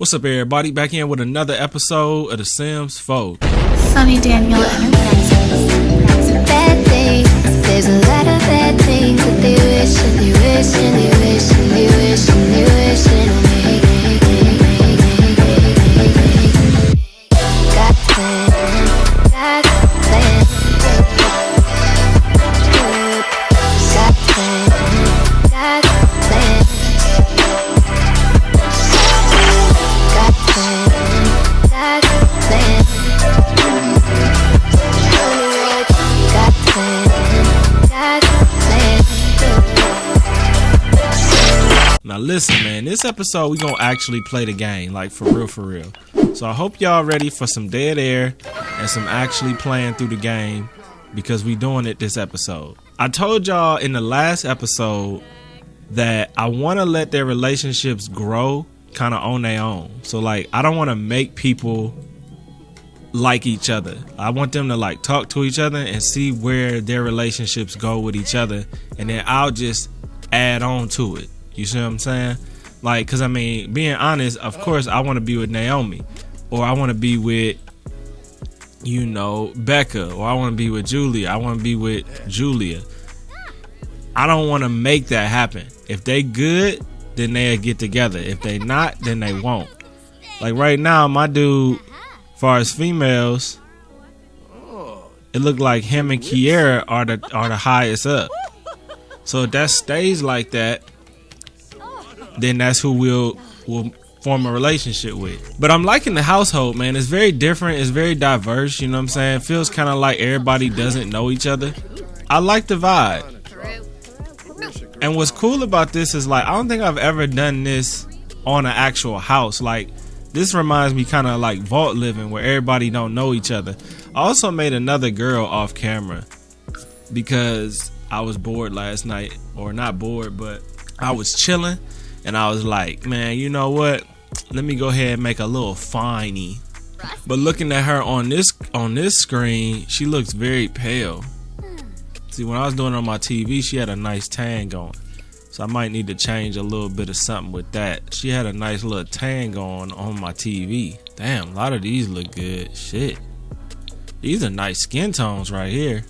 What's up, everybody? Back in with another episode of The Sims 4. Sonny Daniel enterprises. Bad things, there's a lot of bad things that they wish and they wish and they wish and they wish and they wish and got plans, got plans, got plans, got plans. Now listen, man, this episode we gonna actually play the game, like for real. So I hope y'all ready for some dead air and some actually playing through the game, because we doing it this episode. I told y'all in the last episode that I want to let their relationships grow kind of on their own. So like, I don't want to make people like each other. I want them to like talk to each other and see where their relationships go with each other, and then I'll just add on to it. You see what I'm saying? Like, cause I mean, being honest, of course I want to be with Naomi, or I want to be with, you know, Becca, or I want to be with Julia. I want to be with Julia. I don't want to make that happen. If they good, then they'll get together. If they not, then they won't. Like right now, my dude, as far as females, it look like him and Kiera are the highest up. So if that stays like that, then that's who we'll form a relationship with. But I'm liking the household, man. It's very different. It's very diverse. You know what I'm saying? It feels kind of like everybody doesn't know each other. I like the vibe. And what's cool about this is, like, I don't think I've ever done this on an actual house. Like, this reminds me kind of like vault living, where everybody don't know each other. I also made another girl off camera because I was bored last night. Or not bored, but I was chilling. And I was like, man, you know what? Let me go ahead and make a little finey. But looking at her on this screen, she looks very pale. See, when I was doing it on my TV, she had a nice tan going. So I might need to change a little bit of something with that. She had a nice little tan going on my TV. Damn, a lot of these look good. Shit. These are nice skin tones right here.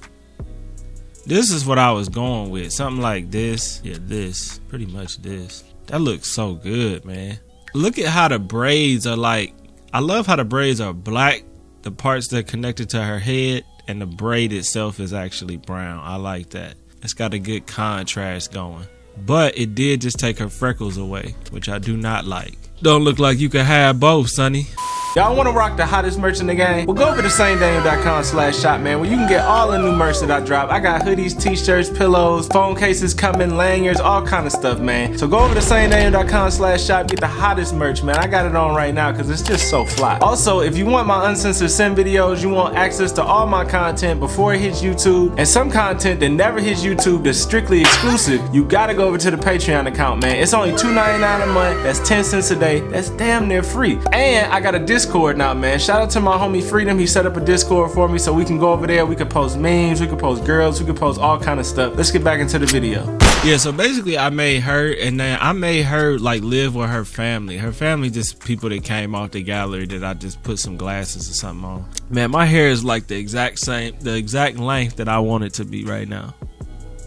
This is what I was going with. Something like this. Yeah, this. Pretty much this. That looks so good, man. Look at how the braids are like. I love how the braids are black, the parts that are connected to her head, and the braid itself is actually brown. I like that. It's got a good contrast going. But it did just take her freckles away, which I do not like. Don't look like you can have both, Sonny. Y'all want to rock the hottest merch in the game? Well, go over to sonnydaniel.com/shop, man, where you can get all the new merch that I drop. I got hoodies, t-shirts, pillows, phone cases coming, lanyards, all kind of stuff, man. So go over to sonnydaniel.com/shop, get the hottest merch, man. I got it on right now because it's just so fly. Also, if you want my uncensored sim videos, you want access to all my content before it hits YouTube, and some content that never hits YouTube that's strictly exclusive, you gotta go over to the Patreon account, man. It's only $2.99 a month. That's 10 cents a day. That's damn near free. And I got a Discord now, man. Shout out to my homie Freedom. He set up a Discord for me so we can go over there. We can post memes, we can post girls, we can post all kind of stuff. Let's get back into the video. Yeah, so basically I made her, and then I made her like live with her family. Her family just people that came off the gallery that I just put some glasses or something on. Man, my hair is like the exact length that I want it to be right now.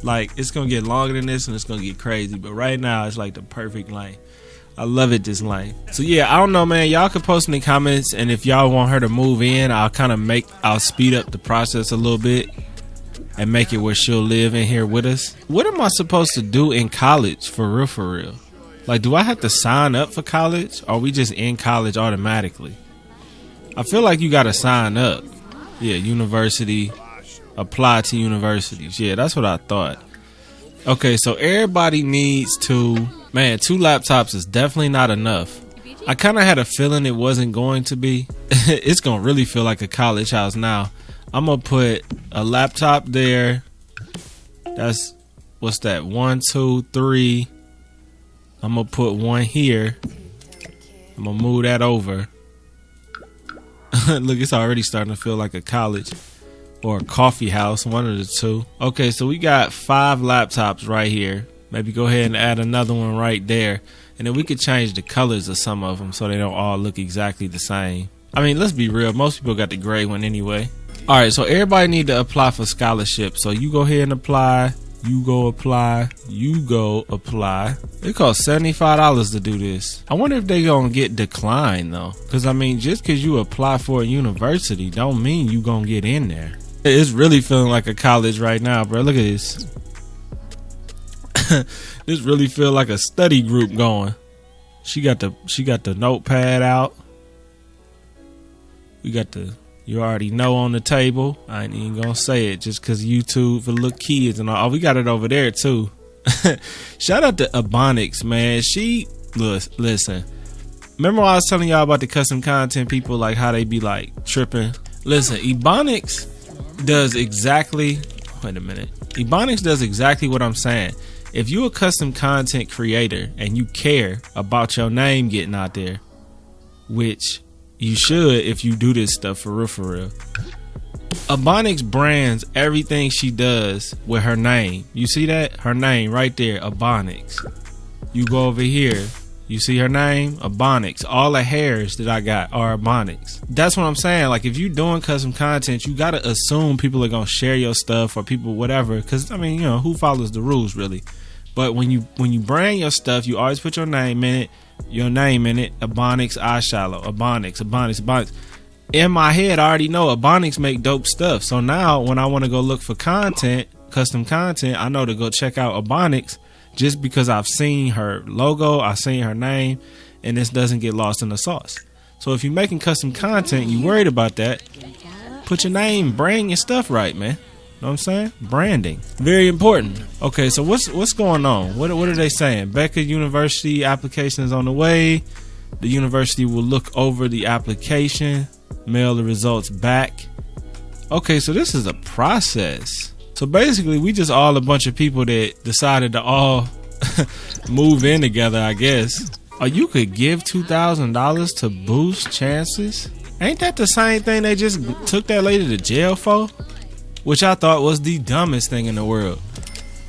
Like, it's gonna get longer than this and it's gonna get crazy, but right now it's like the perfect length. I love it this length. So yeah, I don't know, man. Y'all can post in the comments, and if y'all want her to move in, I'll speed up the process a little bit and make it where she'll live in here with us. What am I supposed to do in college for real? Like, do I have to sign up for college, or are we just in college automatically? I feel like you gotta sign up. Yeah, university, apply to universities. Yeah, that's what I thought. Okay, so everybody needs to, man, 2 laptops is definitely not enough. I kind of had a feeling it wasn't going to be. It's going to really feel like a college house now. I'm going to put a laptop there. That's, what's that? 1, 2, 3. I'm going to put one here. I'm going to move that over. Look, it's already starting to feel like a college. Or a coffee house, one of the two. Okay, so we got 5 laptops right here. Maybe go ahead and add another one right there. And then we could change the colors of some of them so they don't all look exactly the same. I mean, let's be real. Most people got the gray one anyway. All right, so everybody need to apply for scholarship. So you go ahead and apply. You go apply. You go apply. It costs $75 to do this. I wonder if they gonna get declined though. Cause I mean, just cause you apply for a university don't mean you gonna get in there. It's really feeling like a college right now, bro. Look at this. This really feel like a study group going. She got the notepad out. We got the you already know on the table. I ain't even gonna say it just cause YouTube for little kids and all. Oh, we got it over there too. Shout out to Ebonics, man. She listen. Remember when I was telling y'all about the custom content people, like how they be like tripping? Listen, Ebonics does exactly. Wait a minute. Ebonics does exactly what I'm saying. If you a custom content creator and you care about your name getting out there, which you should if you do this stuff for real. Ebonics brands everything she does with her name. You see that? Her name right there, Ebonics. You go over here, you see her name, Ebonics. All the hairs that I got are Ebonics. That's what I'm saying. Like if you doing custom content, you gotta assume people are gonna share your stuff or people whatever. Cause I mean, you know, who follows the rules really? But when you brand your stuff, you always put your name in it. Ebonics eyeshadow, Ebonics. In my head, I already know Ebonics make dope stuff. So now when I want to go look for content, custom content, I know to go check out Ebonics just because I've seen her logo, I've seen her name, and this doesn't get lost in the sauce. So if you're making custom content, you worried about that, put your name, brand your stuff right, man. Know what I'm saying? Branding. Very important. Okay, so what's going on? What are they saying? Becca University application is on the way. The university will look over the application, mail the results back. Okay, so this is a process. So basically, we just all a bunch of people that decided to all move in together, I guess. Or you could give $2,000 to boost chances. Ain't that the same thing they just took that lady to jail for? Which I thought was the dumbest thing in the world.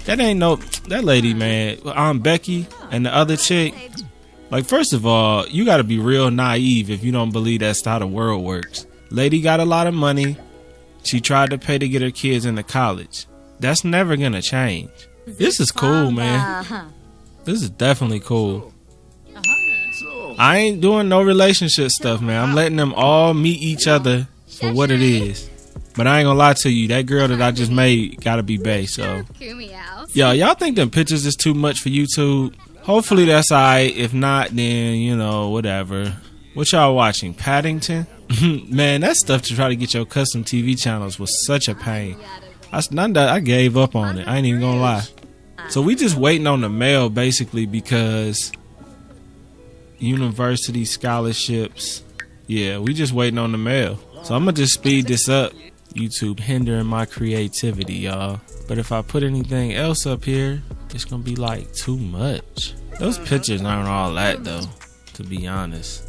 That lady, man, Becky and the other chick. Like, first of all, you got to be real naive if you don't believe that's how the world works. Lady got a lot of money. She tried to pay to get her kids into college. That's never going to change. This is cool, man. This is definitely cool. I ain't doing no relationship stuff, man. I'm letting them all meet each other for what it is. But I ain't gonna lie to you, that girl that I just made gotta be bae, so. Yo, y'all think them pictures is too much for YouTube? Hopefully that's alright. If not, then, you know, whatever. What y'all watching? Paddington? Man, that stuff to try to get your custom TV channels was such a pain. I gave up on it. I ain't even gonna lie. So we just waiting on the mail, basically, because university scholarships. Yeah, we just waiting on the mail. So I'm gonna just speed this up. YouTube hindering my creativity, y'all. But if I put anything else up here, it's gonna be like too much. Those pictures aren't all that though, to be honest.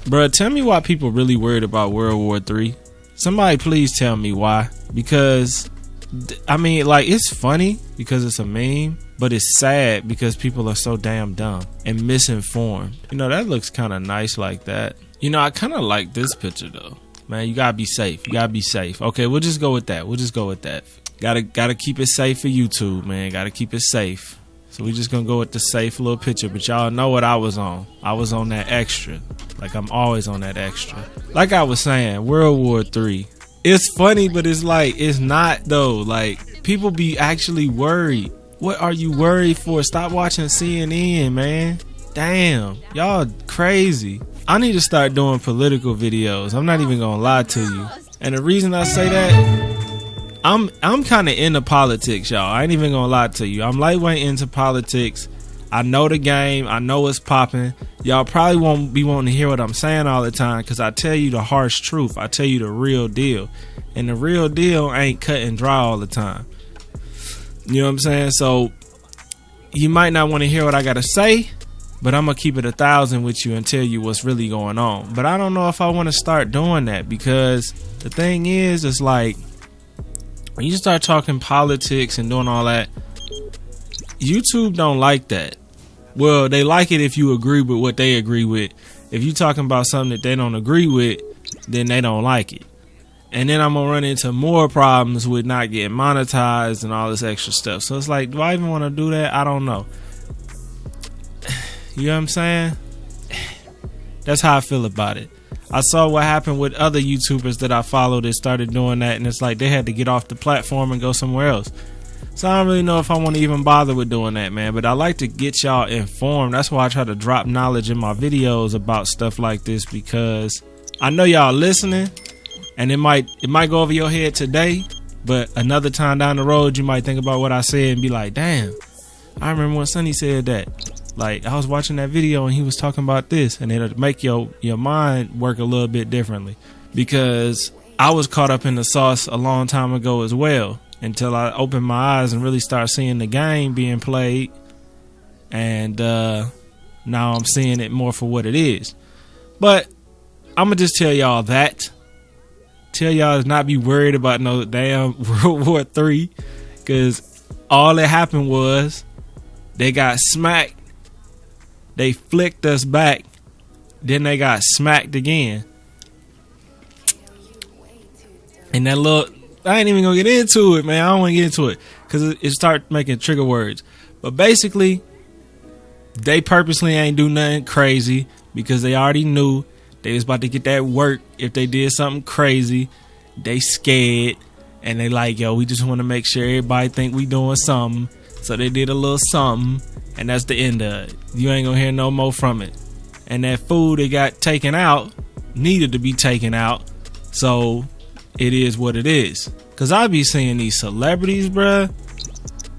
Bruh, tell me why people really worried about World War III. Somebody please tell me why. Because I mean, like, it's funny because it's a meme, but it's sad because people are so damn dumb and misinformed. You know, that looks kind of nice like that. You know, I kind of like this picture though. Man, you gotta be safe. You gotta be safe. Okay, we'll just go with that. Gotta keep it safe for YouTube, man. Gotta keep it safe. So we just gonna go with the safe little picture. But y'all know what I was on. I was on that extra. Like, I'm always on that extra. Like I was saying, World War III. It's funny, but it's like, it's not though. Like, people be actually worried. What are you worried for? Stop watching CNN, man. Damn, y'all crazy. I need to start doing political videos. I'm not even gonna lie to you. And the reason I say that, I'm kind of into politics, y'all. I ain't even gonna lie to you. I'm lightweight into politics. I know the game. I know what's popping. Y'all probably won't be wanting to hear what I'm saying all the time because I tell you the harsh truth. I tell you the real deal. And the real deal ain't cut and dry all the time. You know what I'm saying? So you might not want to hear what I gotta say, but I'm going to keep it 1,000 with you and tell you what's really going on. But I don't know if I want to start doing that because the thing is, it's like, when you start talking politics and doing all that, YouTube don't like that. Well, they like it if you agree with what they agree with. If you talking about something that they don't agree with, then they don't like it. And then I'm gonna run into more problems with not getting monetized and all this extra stuff. So it's like, do I even want to do that? I don't know. You know what I'm saying? That's how I feel about it. I saw what happened with other YouTubers that I followed that started doing that, and it's like they had to get off the platform and go somewhere else. So I don't really know if I want to even bother with doing that, man. But I like to get y'all informed. That's why I try to drop knowledge in my videos about stuff like this, because I know y'all listening, and it might go over your head today, but another time down the road you might think about what I said and be like, damn, I remember when Sonny said that. Like, I was watching that video and he was talking about this, and it'll make your mind work a little bit differently, because I was caught up in the sauce a long time ago as well, until I opened my eyes and really start seeing the game being played. And now I'm seeing it more for what it is. But I'm going to just tell y'all that. Tell y'all to not be worried about no damn World War III, because all that happened was they got smacked. They flicked us back. Then they got smacked again. And that little, I ain't even gonna get into it, man. I don't want to get into it because it start making trigger words. But basically, they purposely ain't do nothing crazy because they already knew they was about to get that work. If they did something crazy, they scared, and they like, yo, we just want to make sure everybody think we doing something. So they did a little something, and that's the end of it. You ain't gonna hear no more from it. And that food that got taken out needed to be taken out. So it is what it is. Cause I be seeing these celebrities, bruh.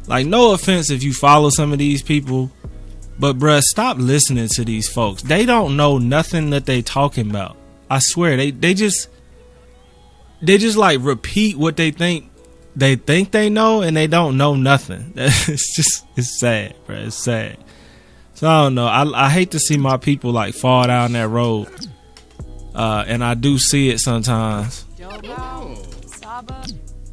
Like, no offense if you follow some of these people, but bruh, stop listening to these folks. They don't know nothing that they talking about. I swear, they just like repeat what they think they know, and they don't know nothing. It's sad, bro. It's sad. So I don't know. I hate to see my people like fall down that road, and I do see it sometimes.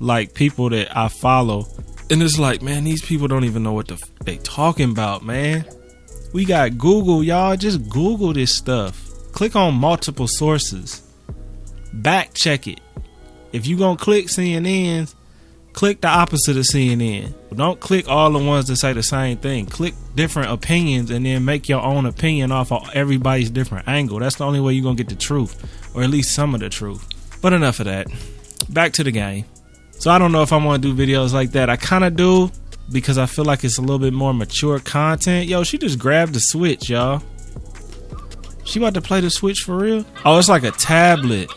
Like people that I follow, and it's like, man, these people don't even know what they talking about, man. We got Google, y'all. Just Google this stuff. Click on multiple sources. Back check it. If you gonna click CNN's, click the opposite of CNN. Don't click all the ones that say the same thing. Click different opinions and then make your own opinion off of everybody's different angle. That's the only way you're going to get the truth, or at least some of the truth. But enough of that. Back to the game. So I don't know if I want to do videos like that. I kind of do, because I feel like it's a little bit more mature content. Yo, she just grabbed the Switch, y'all. She about to play the Switch for real? Oh, it's like a tablet.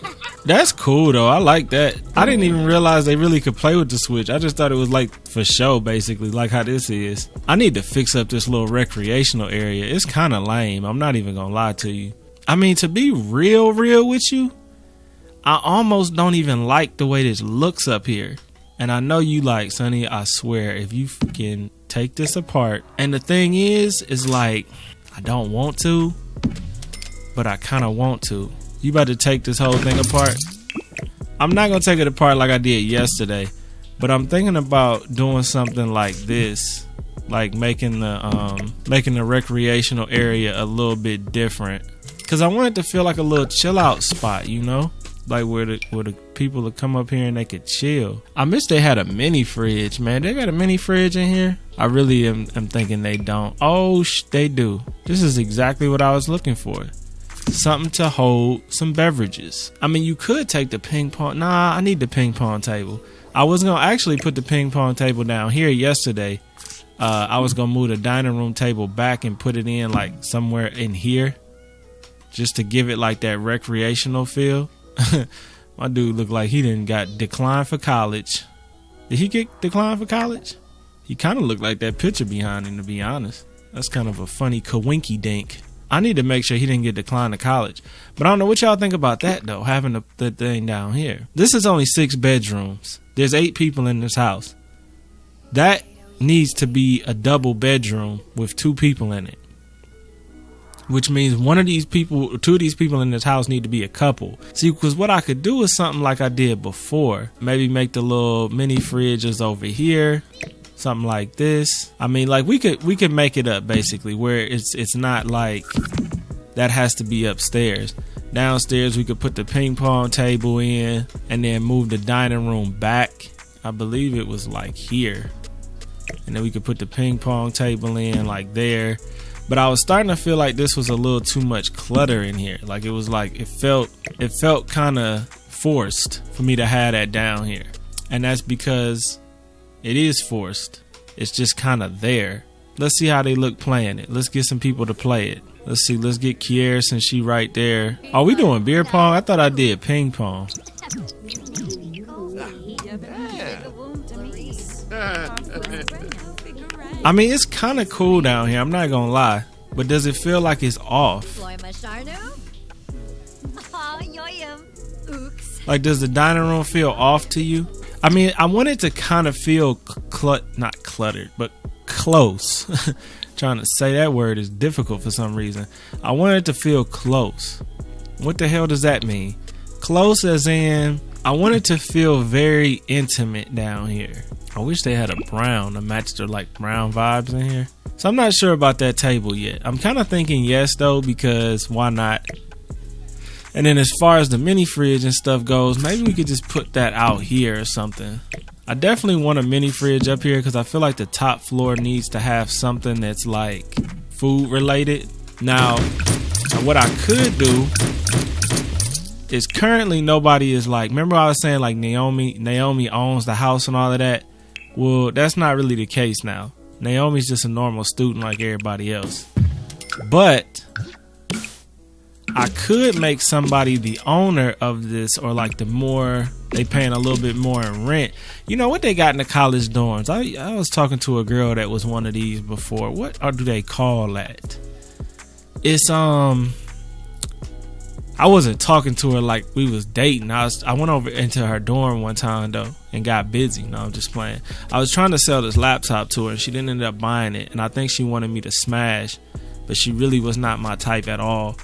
That's cool though. I like that. I didn't even realize they really could play with the Switch. I just thought it was like for show, basically, like how this is. I need to fix up this little recreational area. It's kind of lame. I'm not even gonna lie to you. I mean, to be real with you, I almost don't even like the way this looks up here. And I know you like, Sonny, I swear, if you can take this apart. And the thing is like, I don't want to, but I kind of want to. You about to take this whole thing apart? I'm not gonna take it apart like I did yesterday, but I'm thinking about doing something like this, like making the recreational area a little bit different, because I want it to feel like a little chill out spot, you know, like where the people would come up here and they could chill. I wish they had a mini fridge, man. They got a mini fridge in here? I really am thinking they don't. Oh, they do. This is exactly what I was looking for. Something to hold some beverages. I mean, you could take the ping pong. Nah, I need the ping pong table. I was gonna actually put the ping pong table down here yesterday. I was gonna move the dining room table back and put it in like somewhere in here, just to give it like that recreational feel. My dude looked like he didn't got declined for college. Did he get declined for college? He kind of looked like that picture behind him, to be honest. That's kind of a funny kawinky dink. I need to make sure he didn't get declined to college. But I don't know what y'all think about that, though, having the thing down here. This is only 6 bedrooms. There's 8 people in this house. That needs to be a double bedroom with 2 people in it. Which means 2 of these people in this house need to be a couple. See, because what I could do is something like I did before. Maybe make the little mini fridges over here. something like this. I mean, like we could make it up basically where it's not like that has to be upstairs. Downstairs we could put the ping pong table in and then move the dining room back. I believe it was like here. And then we could put the ping pong table in like there. But I was starting to feel like this was a little too much clutter in here. Like it was like it felt kind of forced for me to have that down here. And that's because it is forced. It's just kind of there. Let's see how they look playing it. Let's get some people to play it. Let's see. Let's get Kiera since she right there. Are we doing beer pong? I thought I did ping pong. I mean, it's kind of cool down here. I'm not going to lie. But does it feel like it's off? Like, does the dining room feel off to you? I mean, I want it to kind of feel not cluttered, but close. Trying to say that word is difficult for some reason. I want it to feel close. What the hell does that mean? Close as in, I want it to feel very intimate down here. I wish they had a brown to match their like brown vibes in here. So I'm not sure about that table yet. I'm kind of thinking yes though, because why not? And then as far as the mini fridge and stuff goes, maybe we could just put that out here or something. I definitely want a mini fridge up here because I feel like the top floor needs to have something that's like food related. Now, what I could do is currently nobody is like, remember I was saying like Naomi owns the house and all of that? Well, that's not really the case now. Naomi's just a normal student like everybody else. But I could make somebody the owner of this, or like they paying a little bit more in rent. You know what they got in the college dorms? I was talking to a girl that was one of these before. What do they call that? It's I wasn't talking to her like we was dating. I went over into her dorm one time though and got busy. No, I'm just playing. I was trying to sell this laptop to her and she didn't end up buying it. And I think she wanted me to smash, but she really was not my type at all.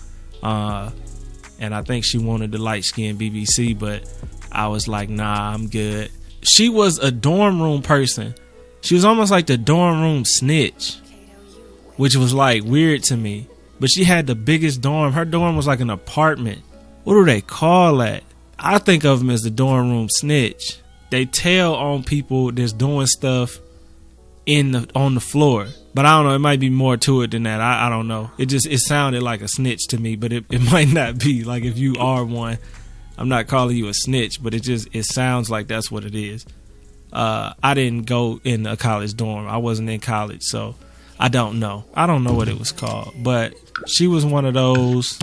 And I think she wanted the light skin BBC, but I was like, nah, I'm good. She was a dorm room person. She was almost like the dorm room snitch, which was like weird to me. But she had the biggest dorm. Her dorm was like an apartment. What do they call that? I think of them as the dorm room snitch. They tell on people that's doing stuff on the floor. But I don't know. It might be more to it than that. I don't know. It sounded like a snitch to me, but it might not be. Like if you are one, I'm not calling you a snitch, but it sounds like that's what it is. I didn't go in a college dorm. I wasn't in college, so I don't know. I don't know what it was called, but she was one of those.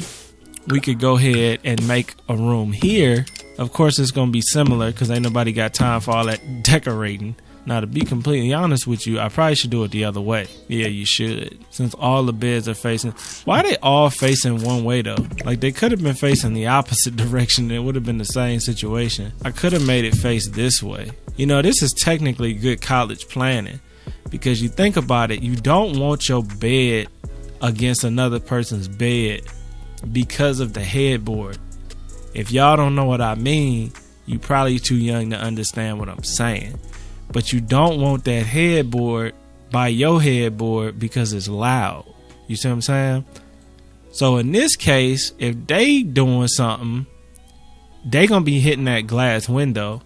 We could go ahead and make a room here. Of course, it's going to be similar because ain't nobody got time for all that decorating. Now, to be completely honest with you, I probably should do it the other way. Yeah, you should. Since all the beds are facing... Why are they all facing one way, though? Like, they could have been facing the opposite direction. It would have been the same situation. I could have made it face this way. You know, this is technically good college planning. Because you think about it, you don't want your bed against another person's bed because of the headboard. If y'all don't know what I mean, you probably too young to understand what I'm saying. But you don't want that headboard by your headboard because it's loud. You see what I'm saying? So in this case, if they doing something, they gonna be hitting that glass window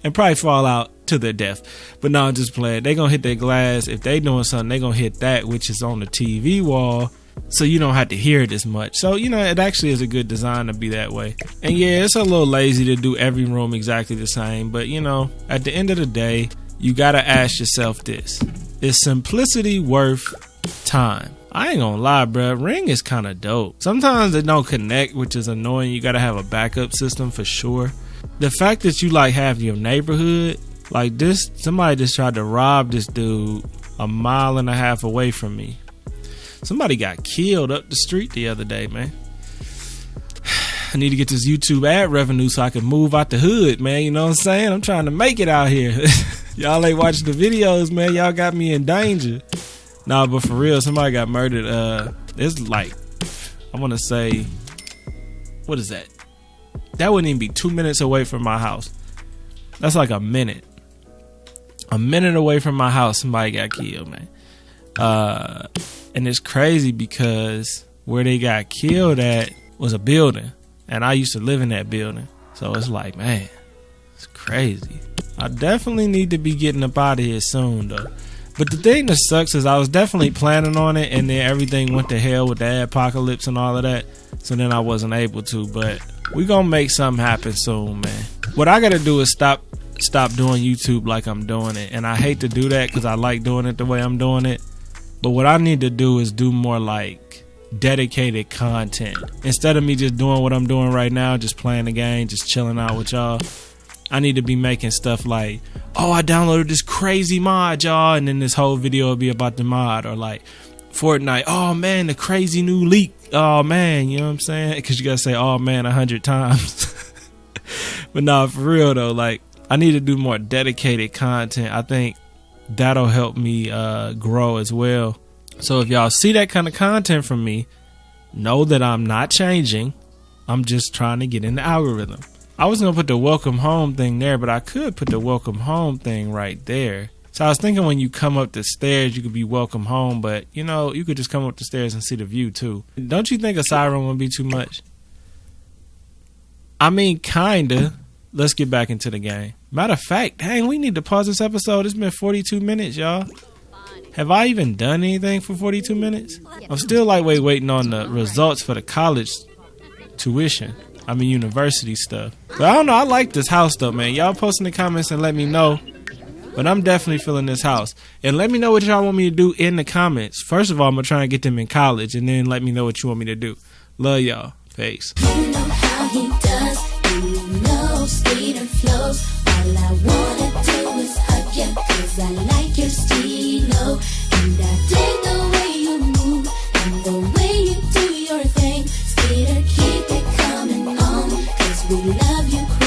and probably fall out to their death. But no, I'm just playing. They gonna hit that glass. If they doing something, they gonna hit that, which is on the TV wall, so you don't have to hear it as much. So, you know, it actually is a good design to be that way. And yeah, it's a little lazy to do every room exactly the same, but you know, at the end of the day, you gotta ask yourself this: is simplicity worth time? I ain't gonna lie, bruh. Ring is kind of dope. Sometimes it don't connect, which is annoying. You gotta have a backup system for sure. The fact that you like have your neighborhood like this, somebody just tried to rob this dude a mile and a half away from me. Somebody got killed up the street the other day, man. I need to get this YouTube ad revenue so I can move out the hood, man. You know what I'm saying? I'm trying to make it out here. Y'all ain't watching the videos, man. Y'all got me in danger. Nah, but for real, somebody got murdered. It's like, I want to say, what is that? That wouldn't even be 2 minutes away from my house. That's like a minute. a minute away from my house, somebody got killed, man. And it's crazy because where they got killed at was a building, and I used to live in that building. So it's like, man, it's crazy. I definitely need to be getting up out of here soon, though. But the thing that sucks is I was definitely planning on it, and then everything went to hell with the apocalypse and all of that. So then I wasn't able to. But we gonna make something happen soon, man. What I gotta do is stop doing YouTube like I'm doing it. And I hate to do that because I like doing it the way I'm doing it. But what I need to do is do more like dedicated content. Instead of me just doing what I'm doing right now, just playing the game, just chilling out with y'all, I need to be making stuff like, oh, I downloaded this crazy mod, y'all, and then this whole video will be about the mod. Or like Fortnite, oh man, the crazy new leak, oh man, you know what I'm saying? Because you gotta say oh man 100 times. But nah, for real though, like I need to do more dedicated content. I think that'll help me grow as well. So if y'all see that kind of content from me, know that I'm not changing. I'm just trying to get in the algorithm. I was going to put the welcome home thing there, but I could put the welcome home thing right there. So I was thinking when you come up the stairs, you could be welcome home, but you know, you could just come up the stairs and see the view too. Don't you think a siren would be too much? I mean, kinda. Let's get back into the game. Matter of fact, dang, we need to pause this episode. It's been 42 minutes, y'all. Have I even done anything for 42 minutes? I'm still like waiting on the results for the college tuition. I mean, university stuff. But I don't know. I like this house though, man. Y'all post in the comments and let me know. But I'm definitely feeling this house. And let me know what y'all want me to do in the comments. First of all, I'm going to try and get them in college. And then let me know what you want me to do. Love y'all. Peace. You know how he does. You know, skater flows. All I wanna do is hug you, 'cause I like your stilo. And I dig the way you move and the way you do your thing. Skater, keep it coming on, 'cause we love you.